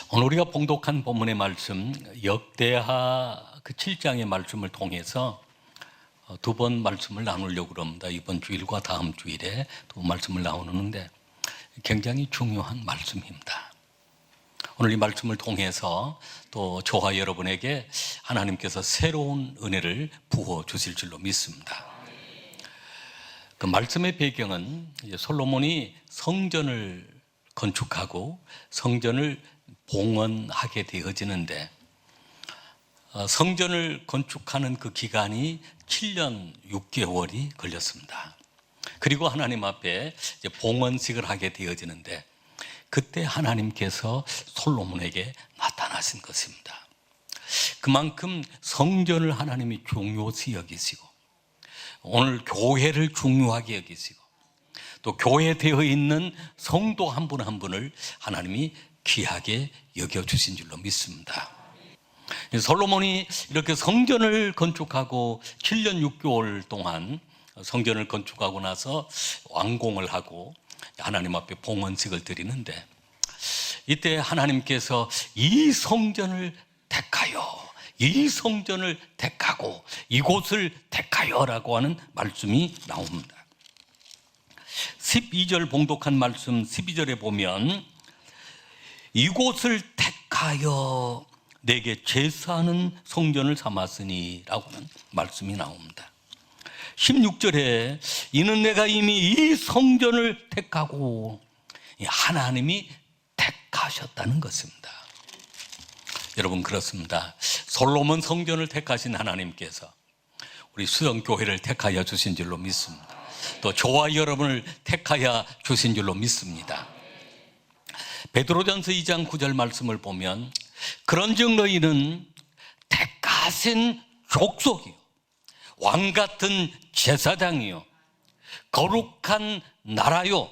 오늘 우리가 봉독한 본문의 말씀 역대하 그 7장의 말씀을 통해서 두 번 말씀을 나누려고 합니다. 이번 주일과 다음 주일에 두 말씀을 나누는데 굉장히 중요한 말씀입니다. 오늘 이 말씀을 통해서 또 저와 여러분에게 하나님께서 새로운 은혜를 부어 주실 줄로 믿습니다. 그 말씀의 배경은 솔로몬이 성전을 건축하고 성전을 봉헌하게 되어지는데 성전을 건축하는 그 기간이 7년 6개월이 걸렸습니다. 그리고 하나님 앞에 이제 봉헌식을 하게 되어지는데 그때 하나님께서 솔로몬에게 나타나신 것입니다. 그만큼 성전을 하나님이 중요시 여기시고 오늘 교회를 중요하게 여기시고 또 교회되어 있는 성도 한 분 한 분을 하나님이 귀하게 여겨주신 줄로 믿습니다. 솔로몬이 이렇게 성전을 건축하고 7년 6개월 동안 성전을 건축하고 나서 완공을 하고 하나님 앞에 봉헌식을 드리는데 이때 하나님께서 이 성전을 택하여 이 성전을 택하고 이곳을 택하여라고 하는 말씀이 나옵니다. 12절 봉독한 말씀 12절에 보면 이곳을 택하여 내게 제사하는 성전을 삼았으니 라고 하는 말씀이 나옵니다. 16절에 이는 내가 이미 이 성전을 택하고 하나님이 택하셨다는 것입니다. 여러분 그렇습니다. 솔로몬 성전을 택하신 하나님께서 우리 수영교회를 택하여 주신 줄로 믿습니다. 또 저와 여러분을 택하여 주신 줄로 믿습니다. 베드로전서 2장 9절 말씀을 보면 그런즉 너희는 택하신 족속이요 왕같은 제사장이요 거룩한 나라요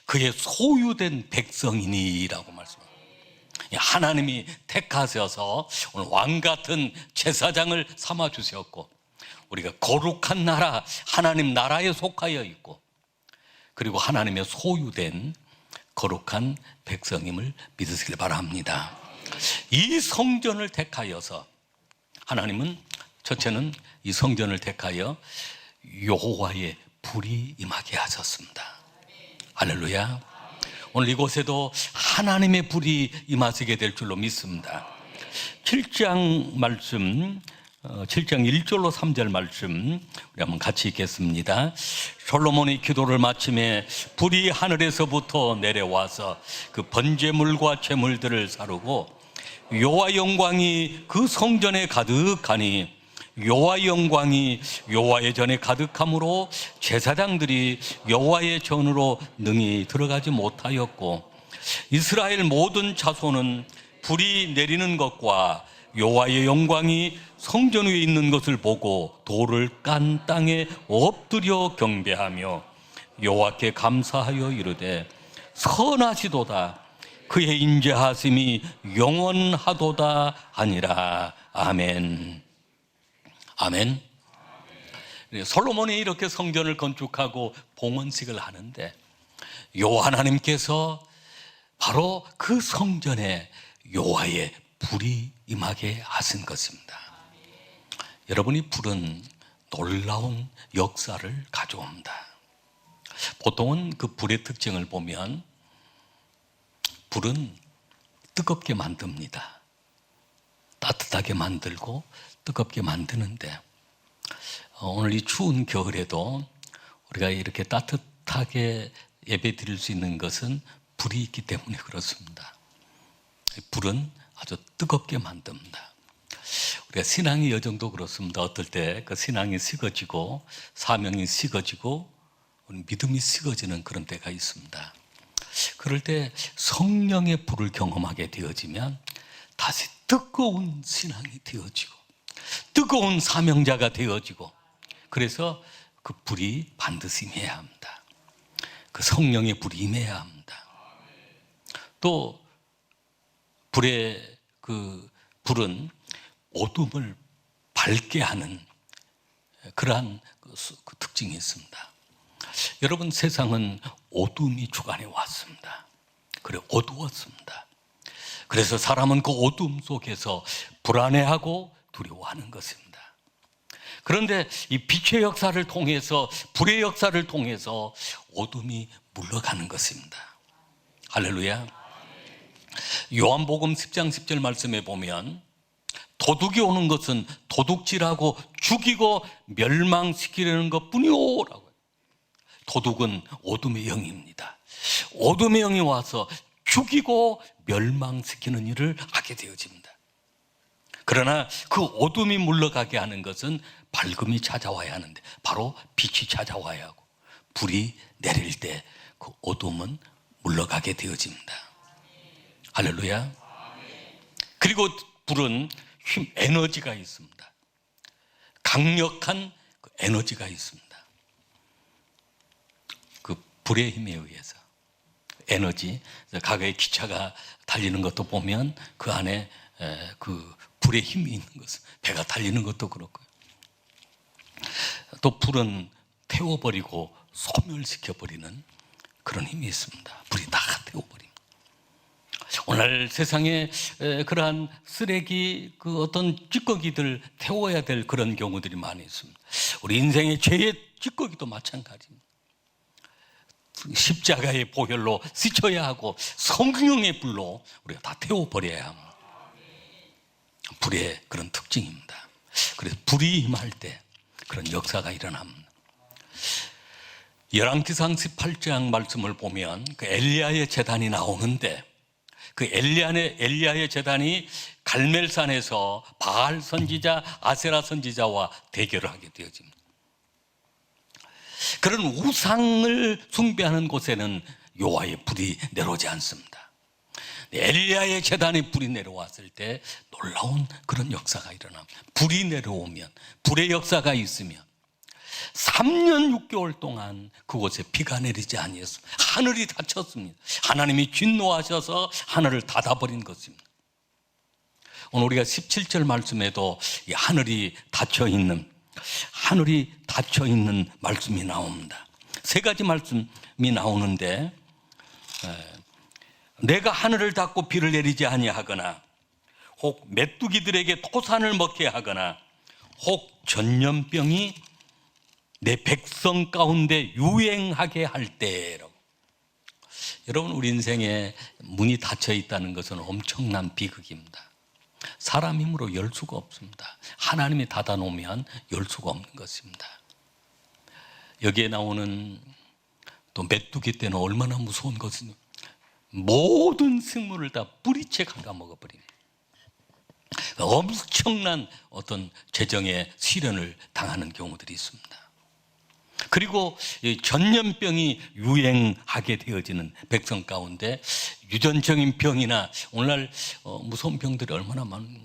그의 소유된 백성이니라고 말씀합니다. 하나님이 택하셔서 오늘 왕같은 제사장을 삼아 주셨고 우리가 거룩한 나라 하나님 나라에 속하여 있고 그리고 하나님의 소유된 거룩한 백성임을 믿으시길 바랍니다. 이 성전을 택하여서 하나님은 첫째는 이 성전을 택하여 여호와의 불이 임하게 하셨습니다. 할렐루야. 오늘 이곳에도 하나님의 불이 임하시게 될 줄로 믿습니다. 7장 말씀 7장 1절로 3절 말씀 우리 한번 같이 읽겠습니다. 솔로몬이 기도를 마침에 불이 하늘에서부터 내려와서 그 번제물과 제물들을 사르고 여호와 영광이 그 성전에 가득하니 여호와 영광이 여호와의 전에 가득함으로 제사장들이 여호와의 전으로 능히 들어가지 못하였고 이스라엘 모든 자손은 불이 내리는 것과 여호와의 영광이 성전 위에 있는 것을 보고 돌을 깐 땅에 엎드려 경배하며 여호와께 감사하여 이르되 선하시도다 그의 인자하심이 영원하도다 하니라. 아멘. 아멘. 솔로몬이 이렇게 성전을 건축하고 봉헌식을 하는데 여호와 하나님께서 바로 그 성전에 여호와의 불이 임하게 하신 것입니다. 여러분이 불은 놀라운 역사를 가져옵니다. 보통은 그 불의 특징을 보면 불은 뜨겁게 만듭니다. 따뜻하게 만들고 뜨겁게 만드는데 오늘 이 추운 겨울에도 우리가 이렇게 따뜻하게 예배 드릴 수 있는 것은 불이 있기 때문에 그렇습니다. 불은 아주 뜨겁게 만듭니다. 우리가 신앙의 여정도 그렇습니다. 어떨 때 그 신앙이 식어지고 사명이 식어지고 믿음이 식어지는 그런 때가 있습니다. 그럴 때 성령의 불을 경험하게 되어지면 다시 뜨거운 신앙이 되어지고 뜨거운 사명자가 되어지고 그래서 그 불이 반드시 임해야 합니다. 그 성령의 불이 임해야 합니다. 또 그 불은 어둠을 밝게 하는 그러한 그 특징이 있습니다. 여러분 세상은 어둠이 주관해 왔습니다. 그래 어두웠습니다. 그래서 사람은 그 어둠 속에서 불안해하고 두려워하는 것입니다. 그런데 이 빛의 역사를 통해서, 불의 역사를 통해서 어둠이 물러가는 것입니다. 할렐루야. 요한복음 10장 10절 말씀에 보면 도둑이 오는 것은 도둑질하고 죽이고 멸망시키려는 것뿐이오라고. 도둑은 어둠의 영입니다. 어둠의 영이 와서 죽이고 멸망시키는 일을 하게 되어집니다. 그러나 그 어둠이 물러가게 하는 것은 밝음이 찾아와야 하는데, 바로 빛이 찾아와야 하고, 불이 내릴 때 그 어둠은 물러가게 되어집니다. 할렐루야. 그리고 불은 에너지가 있습니다. 강력한 그 에너지가 있습니다. 그 불의 힘에 의해서 에너지, 과거에 기차가 달리는 것도 보면 그 안에 그 불의 힘이 있는 것은, 배가 달리는 것도 그렇고요. 또 불은 태워버리고 소멸시켜버리는 그런 힘이 있습니다. 불이 다 태워버립니다. 오늘 세상에 그러한 쓰레기, 그 어떤 찌꺼기들 태워야 될 그런 경우들이 많이 있습니다. 우리 인생의 죄의 찌꺼기도 마찬가지입니다. 십자가의 보혈로 씻어야 하고 성령의 불로 우리가 다 태워버려야 합니다. 불의 그런 특징입니다. 그래서 불이 임할 때 그런 역사가 일어납니다. 열왕기상 18장 말씀을 보면 그 엘리야의 제단이 나오는데, 그 엘리야의 제단이 갈멜산에서 바알 선지자, 아세라 선지자와 대결을 하게 되어집니다. 그런 우상을 숭배하는 곳에는 여호와의 불이 내려오지 않습니다. 엘리야의 제단에 불이 내려왔을 때 놀라운 그런 역사가 일어납니다. 불이 내려오면, 불의 역사가 있으면 3년 6개월 동안 그곳에 비가 내리지 아니했습니다. 하늘이 닫혔습니다. 하나님이 진노하셔서 하늘을 닫아버린 것입니다. 오늘 우리가 17절 말씀에도 이 하늘이 닫혀있는 말씀이 나옵니다. 세 가지 말씀이 나오는데, 내가 하늘을 닫고 비를 내리지 아니하거나, 혹 메뚜기들에게 토산을 먹게 하거나, 혹 전염병이 내 백성 가운데 유행하게 할 때라고. 여러분, 우리 인생에 문이 닫혀 있다는 것은 엄청난 비극입니다. 사람 힘으로 열 수가 없습니다. 하나님이 닫아 놓으면 열 수가 없는 것입니다. 여기에 나오는 또 메뚜기 때는 얼마나 무서운 것이냐, 모든 생물을 다 뿌리채 갉아먹어 버립니다. 엄청난 어떤 재정의 시련을 당하는 경우들이 있습니다. 그리고 전염병이 유행하게 되어지는 백성 가운데 유전적인 병이나, 오늘날 무서운 병들이 얼마나 많은,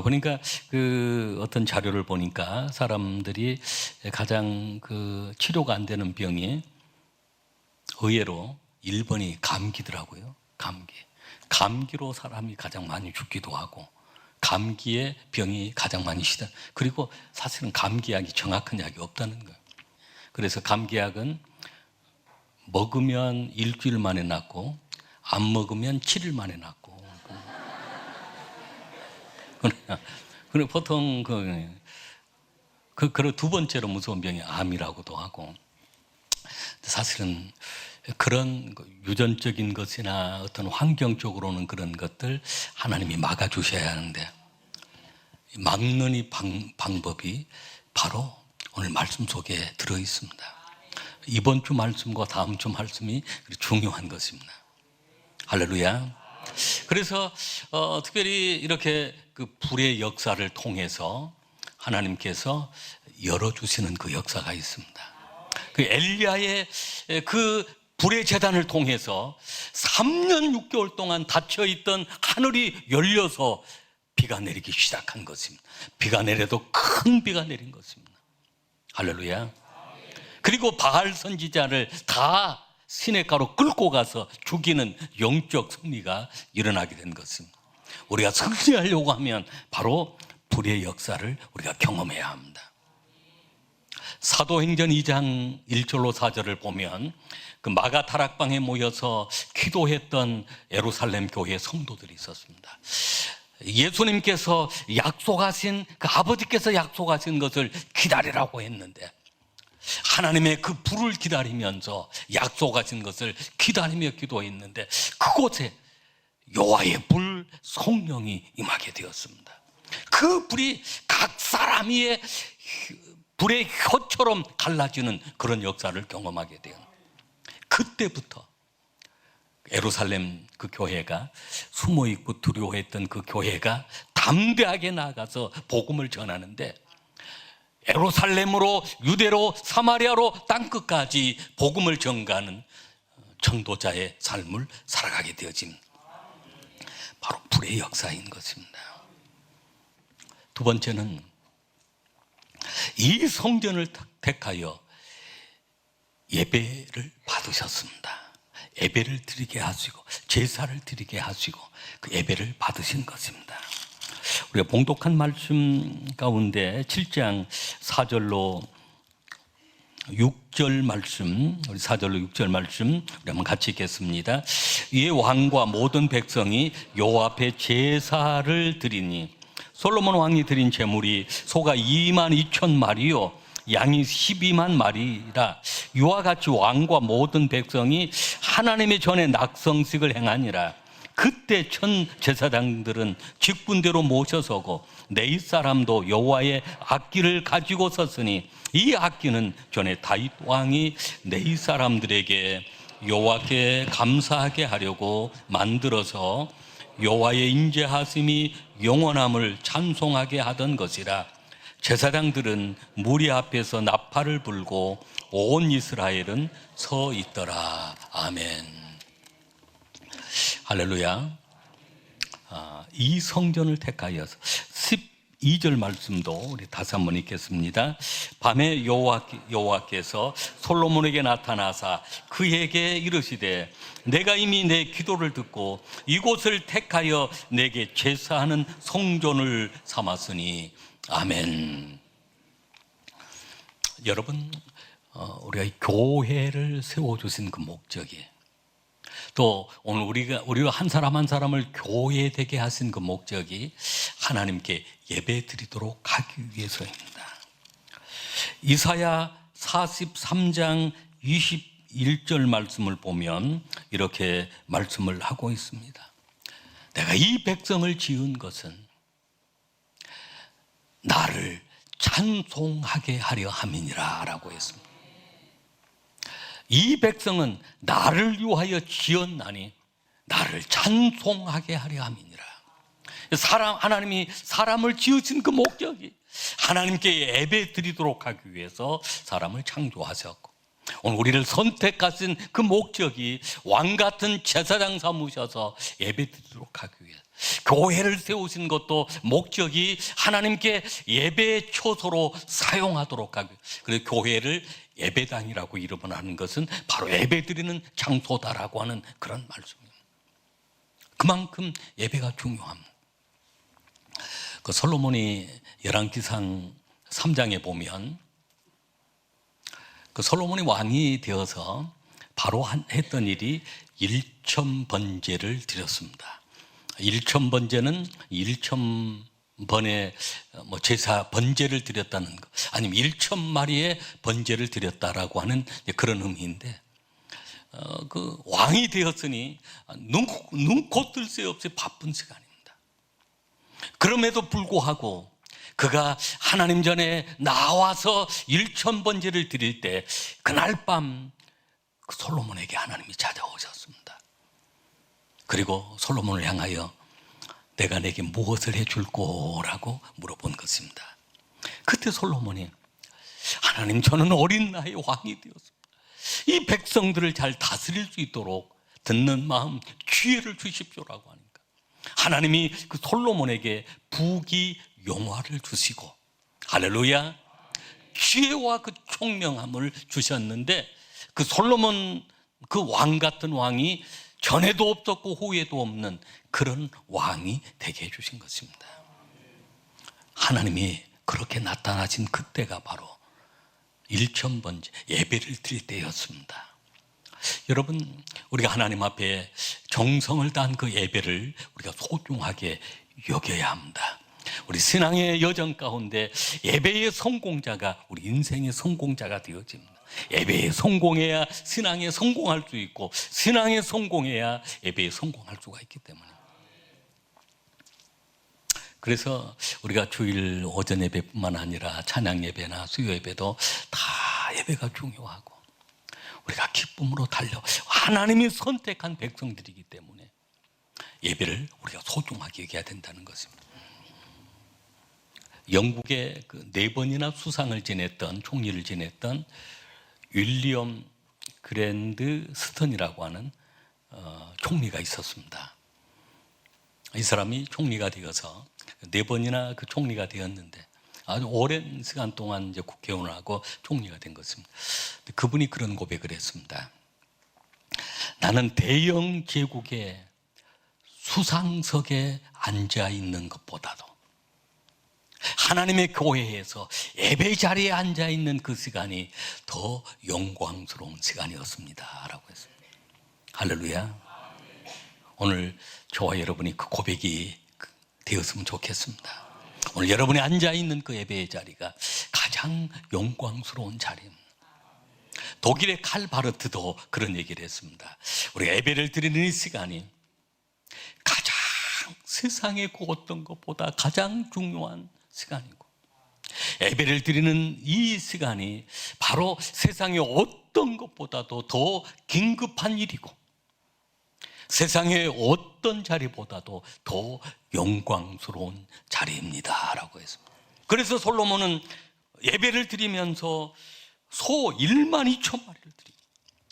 그러니까 그 어떤 자료를 보니까 사람들이 가장 그 치료가 안 되는 병이 의외로 1번이 감기더라고요. 감기로 사람이 가장 많이 죽기도 하고, 감기의 병이 가장 많이 시다. 그리고 사실은 감기약이 정확한 약이 없다는 거예요. 그래서 감기약은 먹으면 일주일 만에 낫고 안 먹으면 7일 만에 낫고. 그리고 보통 그 두 번째로 무서운 병이 암이라고도 하고, 사실은 그런 유전적인 것이나 어떤 환경적으로는 그런 것들 하나님이 막아주셔야 하는데, 막는 이 방법이 바로 오늘 말씀 속에 들어 있습니다. 이번 주 말씀과 다음 주 말씀이 중요한 것입니다. 할렐루야. 그래서 특별히 이렇게 그 불의 역사를 통해서 하나님께서 열어주시는 그 역사가 있습니다. 그 엘리야의 그 불의 제단을 통해서 3년 6개월 동안 닫혀있던 하늘이 열려서 비가 내리기 시작한 것입니다. 비가 내려도 큰 비가 내린 것입니다. 할렐루야. 그리고 바알 선지자를 다 시냇가로 끌고 가서 죽이는 영적 승리가 일어나게 된 것입니다. 우리가 승리하려고 하면 바로 불의 역사를 우리가 경험해야 합니다. 사도행전 2장 1절로 4절을 보면 그 마가 다락방에 모여서 기도했던 예루살렘 교회 성도들이 있었습니다. 예수님께서 약속하신, 그 아버지께서 약속하신 것을 기다리라고 했는데, 하나님의 그 불을 기다리면서 약속하신 것을 기다리며 기도했는데, 그곳에 여호와의 불, 성령이 임하게 되었습니다. 그 불이 각 사람 위에 불의 혀처럼 갈라지는 그런 역사를 경험하게 된, 그때부터 예루살렘 그 교회가, 숨어있고 두려워했던 그 교회가 담대하게 나아가서 복음을 전하는데, 예루살렘으로, 유대로, 사마리아로 땅끝까지 복음을 전가하는 전도자의 삶을 살아가게 되어진, 바로 불의 역사인 것입니다. 두 번째는 이 성전을 택하여 예배를 받으셨습니다. 예배를 드리게 하시고, 제사를 드리게 하시고, 그 예배를 받으신 것입니다. 우리가 봉독한 말씀 가운데 7장 4절로 6절 말씀, 우리 4절로 6절 말씀 우리 한번 같이 읽겠습니다. 이에 왕과 모든 백성이 여호와 앞에 제사를 드리니, 솔로몬 왕이 드린 제물이 소가 2만 2천 마리요 양이 12만 마리라. 이와 같이 왕과 모든 백성이 하나님의 전에 낙성식을 행하니라. 그때 천 제사장들은 직분대로 모셔서고, 네잇 사람도 여호와의 악기를 가지고 섰으니, 이 악기는 전에 다윗 왕이 네잇 사람들에게 여호와께 감사하게 하려고 만들어서 여호와의 인자하심이 영원함을 찬송하게 하던 것이라. 제사장들은 무리 앞에서 나팔을 불고 온 이스라엘은 서 있더라. 아멘. 할렐루야. 이 성전을 택하여서 12절 말씀도 우리 다시 한번 읽겠습니다. 밤에 여호와께서 솔로몬에게 나타나사 그에게 이르시되, 내가 이미 내 기도를 듣고 이곳을 택하여 내게 제사하는 성전을 삼았으니. 아멘. 여러분, 우리가 교회를 세워주신 그 목적이, 또 오늘 우리가 한 사람 한 사람을 교회 되게 하신 그 목적이 하나님께 예배 드리도록 하기 위해서입니다. 이사야 43장 21절 말씀을 보면 이렇게 말씀을 하고 있습니다. 내가 이 백성을 지은 것은 나를 찬송하게 하려 함이니라 라고 했습니다. 이 백성은 나를 위하여 지었나니 나를 찬송하게 하려 함이니라. 하나님이 사람을 지으신 그 목적이 하나님께 예배 드리도록 하기 위해서 사람을 창조하셨고, 오늘 우리를 선택하신 그 목적이 왕 같은 제사장 삼으셔서 예배 드리도록 하기 위해서, 교회를 세우신 것도 목적이 하나님께 예배의 초소로 사용하도록 하기 위해서, 그래서 교회를 예배당이라고 이름을 하는 것은 바로 예배 드리는 장소다라고 하는 그런 말씀입니다. 그만큼 예배가 중요합니다. 그 솔로몬이 열왕기상 3장에 보면, 그 솔로몬이 왕이 되어서 바로 했던 일이 1,000번제를 드렸습니다. 1,000번제는 1,000번의 제사 번제를 드렸다는 것, 아니면 1,000마리의 번제를 드렸다라고 하는 그런 의미인데, 그 왕이 되었으니 눈코 뜰 새 없이 바쁜 시간입니다. 그럼에도 불구하고 그가 하나님 전에 나와서 1,000번제를 드릴 때, 그날 밤 그 솔로몬에게 하나님이 찾아오셨습니다. 그리고 솔로몬을 향하여 내가 내게 무엇을 해줄 거라고 물어본 것입니다. 그때 솔로몬이, 하나님, 저는 어린 나이에 왕이 되었습니다. 이 백성들을 잘 다스릴 수 있도록 듣는 마음, 기회를 주십시오라고 하니까 하나님이 그 솔로몬에게 부귀 영화를 주시고, 할렐루야, 기회와 그 총명함을 주셨는데, 그 솔로몬, 그 왕 같은 왕이 전에도 없었고 후에도 없는 그런 왕이 되게 해주신 것입니다. 하나님이 그렇게 나타나신 그때가 바로 일천번째 예배를 드릴 때였습니다. 여러분, 우리가 하나님 앞에 정성을 다한 그 예배를 우리가 소중하게 여겨야 합니다. 우리 신앙의 여정 가운데 예배의 성공자가 우리 인생의 성공자가 되어집니다. 예배에 성공해야 신앙에 성공할 수 있고, 신앙에 성공해야 예배에 성공할 수가 있기 때문에, 그래서 우리가 주일 오전 예배뿐만 아니라 찬양 예배나 수요 예배도 다 예배가 중요하고, 우리가 기쁨으로 달려 하나님이 선택한 백성들이기 때문에 예배를 우리가 소중하게 여겨야 된다는 것입니다. 영국에 그 4번이나 수상을 지냈던, 총리를 지냈던 윌리엄 그랜드 스턴이라고 하는 총리가 있었습니다. 이 사람이 총리가 되어서 4번이나 그 총리가 되었는데 아주 오랜 시간 동안 이제 국회의원을 하고 총리가 된 것입니다. 그분이 그런 고백을 했습니다. 나는 대영 제국의 수상석에 앉아 있는 것보다도 하나님의 교회에서 예배 자리에 앉아 있는 그 시간이 더 영광스러운 시간이었습니다 라고 했습니다. 할렐루야. 오늘 저와 여러분이 그 고백이 되었으면 좋겠습니다. 오늘 여러분이 앉아 있는 그 예배의 자리가 가장 영광스러운 자리입니다. 독일의 칼바르트도 그런 얘기를 했습니다. 우리가 예배를 드리는 이 시간이 가장 세상에 그 어떤 것보다 가장 중요한 시간이고, 예배를 드리는 이 시간이 바로 세상의 어떤 것보다도 더 긴급한 일이고, 세상의 어떤 자리보다도 더 영광스러운 자리입니다 라고 했습니다. 그래서 솔로몬은 예배를 드리면서 소 12,000마리를 드립니다.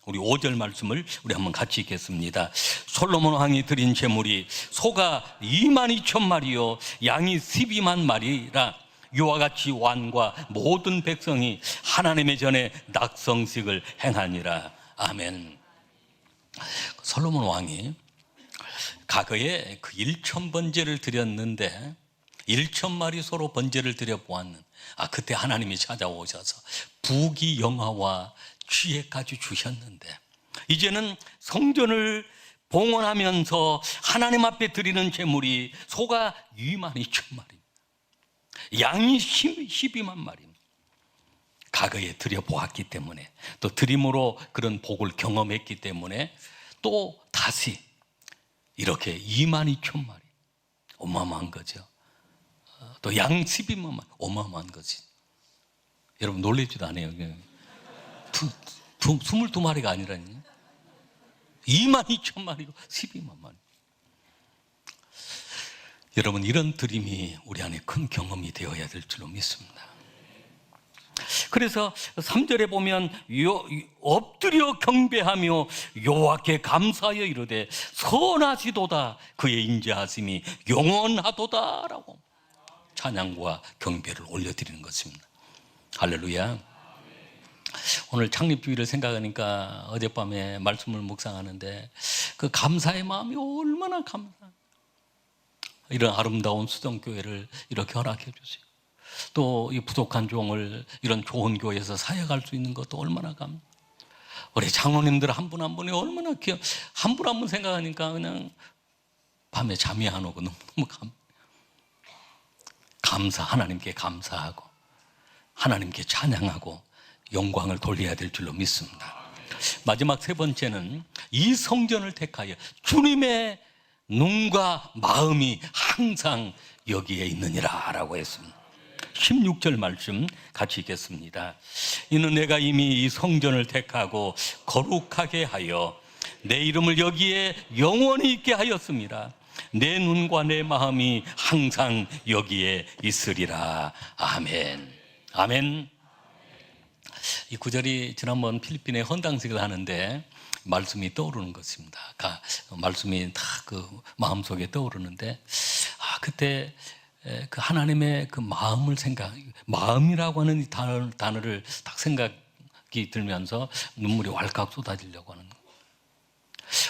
우리 5절 말씀을 우리 한번 같이 읽겠습니다. 솔로몬 왕이 드린 제물이 소가 22,000마리요 양이 12,000마리라 이와 같이 왕과 모든 백성이 하나님의 전에 낙성식을 행하니라. 아멘. 솔로몬 왕이 과거에 그 1,000번제를 드렸는데 1,000마리 소로 번제를 드려 보았는, 그때 하나님이 찾아오셔서 부귀영화와 지혜까지 주셨는데, 이제는 성전을 봉헌하면서 하나님 앞에 드리는 제물이 소가 22,000마리, 양이 12,000마리 과거에 드려보았기 때문에, 또 드림으로 그런 복을 경험했기 때문에 또 다시 이렇게 22,000마리, 어마어마한 거죠. 또 양 12만 마리, 어마어마한 거지. 여러분 놀라지도 않아요. 22마리가 아니라니 22,000마리고 12만 마리. 여러분, 이런 드림이 우리 안에 큰 경험이 되어야 될 줄로 믿습니다. 그래서 3절에 보면 엎드려 경배하며 여호와께 감사하여 이르되 선하시도다 그의 인자하심이 영원하도다 라고 찬양과 경배를 올려드리는 것입니다. 할렐루야. 오늘 창립주일을 생각하니까 어젯밤에 말씀을 묵상하는데 그 감사의 마음이 얼마나 감사해요. 이런 아름다운 수정교회를 이렇게 허락해 주세요. 또 이 부족한 종을 이런 좋은 교회에서 사역할 수 있는 것도 얼마나 우리 장로님들 한 분 한 분이 얼마나 한 분 한 분 생각하니까 그냥 밤에 잠이 안 오고 너무 감사, 하나님께 감사하고 하나님께 찬양하고 영광을 돌려야 될 줄로 믿습니다. 마지막 3번째는 이 성전을 택하여 주님의 눈과 마음이 항상 여기에 있느니라 라고 했습니다. 16절 말씀 같이 읽겠습니다. 이는 내가 이미 이 성전을 택하고 거룩하게 하여 내 이름을 여기에 영원히 있게 하였습니다. 내 눈과 내 마음이 항상 여기에 있으리라. 아멘. 아멘. 이 구절이 지난번 필리핀에 헌당식을 하는데 말씀이 떠오르는 것입니다. 말씀이 다 그 마음속에 떠오르는데, 그때 그 하나님의 그 마음을 마음이라고 하는 이 단어를 딱 생각이 들면서 눈물이 왈칵 쏟아지려고 하는,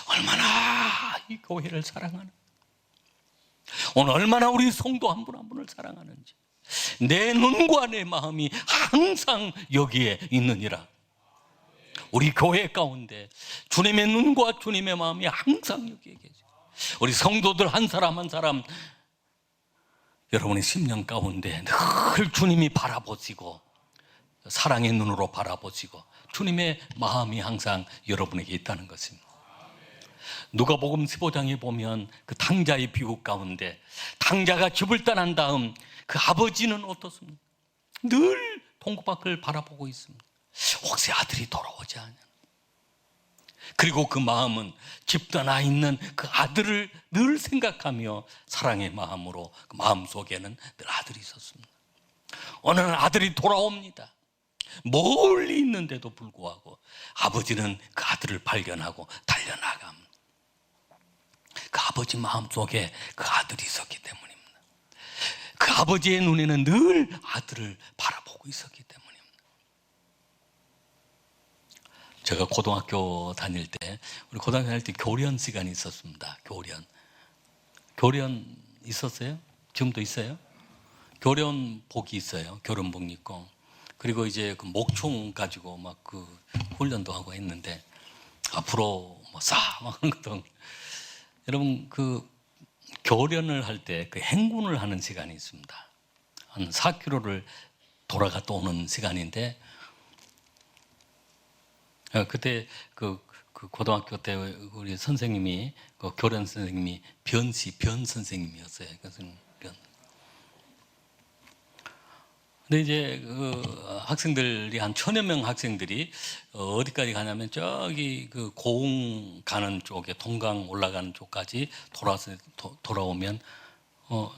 얼마나 이 교회를 사랑하는, 오늘 얼마나 우리 성도 한 분 한 분을 사랑하는지, 내 눈과 내 마음이 항상 여기에 있느니라. 우리 교회 가운데 주님의 눈과 주님의 마음이 항상 여기에 계세요. 우리 성도들 한 사람 한 사람 여러분의 심령 가운데 늘 주님이 바라보시고 사랑의 눈으로 바라보시고 주님의 마음이 항상 여러분에게 있다는 것입니다. 누가복음 15장에 보면 그 탕자의 비유 가운데 탕자가 집을 떠난 다음 그 아버지는 어떻습니까? 늘 동굴밖을 바라보고 있습니다. 혹시 아들이 돌아오지 않냐. 그리고 그 마음은 집 떠나 있는 그 아들을 늘 생각하며 사랑의 마음으로 그 마음속에는 늘 아들이 있었습니다. 어느 날 아들이 돌아옵니다. 멀리 있는데도 불구하고 아버지는 그 아들을 발견하고 달려나갑니다. 그 아버지 마음속에 그 아들이 있었기 때문입니다. 그 아버지의 눈에는 늘 아들을 바라보고 있었기 때문입니다. 제가 고등학교 다닐 때, 우리 고등학교 다닐 때 교련 시간이 있었습니다. 교련 있었어요? 지금도 있어요? 교련복이 있어요. 교련복 입고. 그리고 이제 그 목총 가지고 막 그 훈련도 하고 했는데, 앞으로 뭐 막 하는 것도. 여러분, 그 교련을 할 때 그 행군을 하는 시간이 있습니다. 한 4km를 돌아갔다 오는 시간인데, 그때 그 고등학교 때 우리 선생님이 그 교련 선생님이 변 선생님이었어요. 그래서 근데 이제 그 학생들이 한 1000여 명 학생들이 어디까지 가냐면 저기 그 고흥 가는 쪽에 동강 올라가는 쪽까지 돌아오면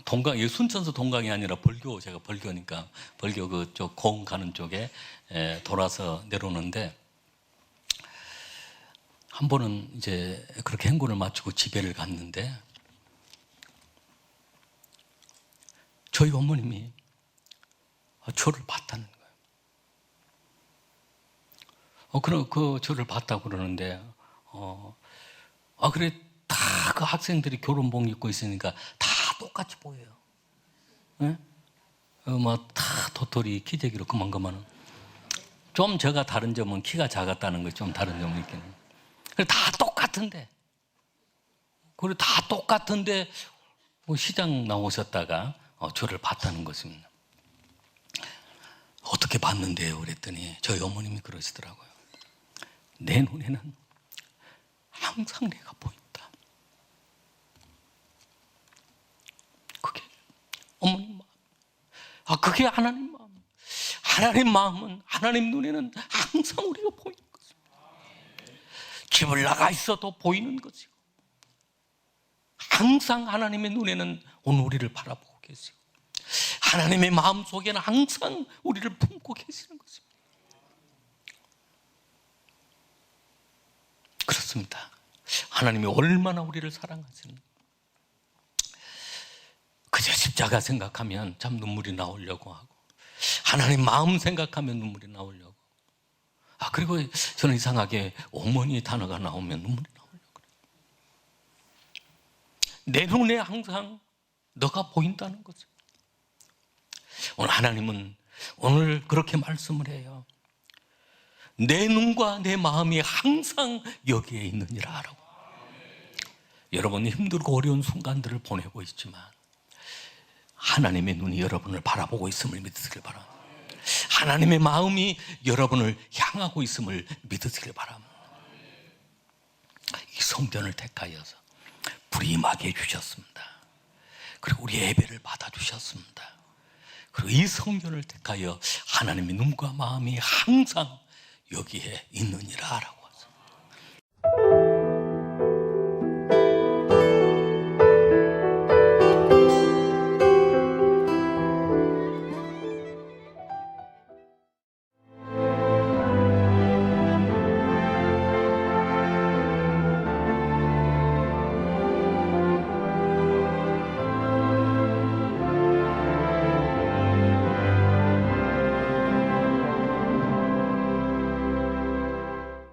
동강, 이 순천서 동강이 아니라 벌교, 제가 벌교니까 벌교 그쪽 고흥 가는 쪽에 돌아서 내려오는데, 한 번은 이제 그렇게 행군을 마치고 집에를 갔는데 저희 어머님이 저를 봤다는 거예요. 그럼 그 저를 봤다고 그러는데, 그래, 다 그 학생들이 교련복 입고 있으니까 다 똑같이 보여요. 예? 막 다 도토리 기저귀로 그만은. 좀 제가 다른 점은 키가 작았다는 거, 좀 다른 점은 있겠네요. 다 똑같은데, 그리고 다 똑같은데 뭐 시장 나오셨다가 저를 봤다는 것입니다. 어떻게 봤는데요? 그랬더니 저희 어머님이 그러시더라고요. 내 눈에는 항상 내가 보인다. 그게 어머님 마음. 그게 하나님 마음. 하나님 마음은, 하나님 눈에는 항상 우리가 보이는 것입니다. 집을 나가 있어도 보이는 것이고, 항상 하나님의 눈에는 오늘 우리를 바라보고 계시고, 하나님의 마음 속에는 항상 우리를 품고 계시는 것입니다. 그렇습니다. 하나님이 얼마나 우리를 사랑하시는지. 그저 십자가 생각하면 참 눈물이 나오려고 하고, 하나님 마음 생각하면 눈물이 나오려고. 그리고 저는 이상하게 어머니 단어가 나오면 눈물이 나오려고 그래요. 내 눈에 항상 너가 보인다는 거죠. 오늘 하나님은 오늘 그렇게 말씀을 해요. 내 눈과 내 마음이 항상 여기에 있느니라 라고. 여러분이 힘들고 어려운 순간들을 보내고 있지만 하나님의 눈이 여러분을 바라보고 있음을 믿으시길 바랍니다. 하나님의 마음이 여러분을 향하고 있음을 믿으시길 바랍니다. 이 성전을 택하여서 불이 임하게 해주셨습니다. 그리고 우리 예배를 받아주셨습니다. 그리고 이 성전을 택하여 하나님의 눈과 마음이 항상 여기에 있느니라 라고.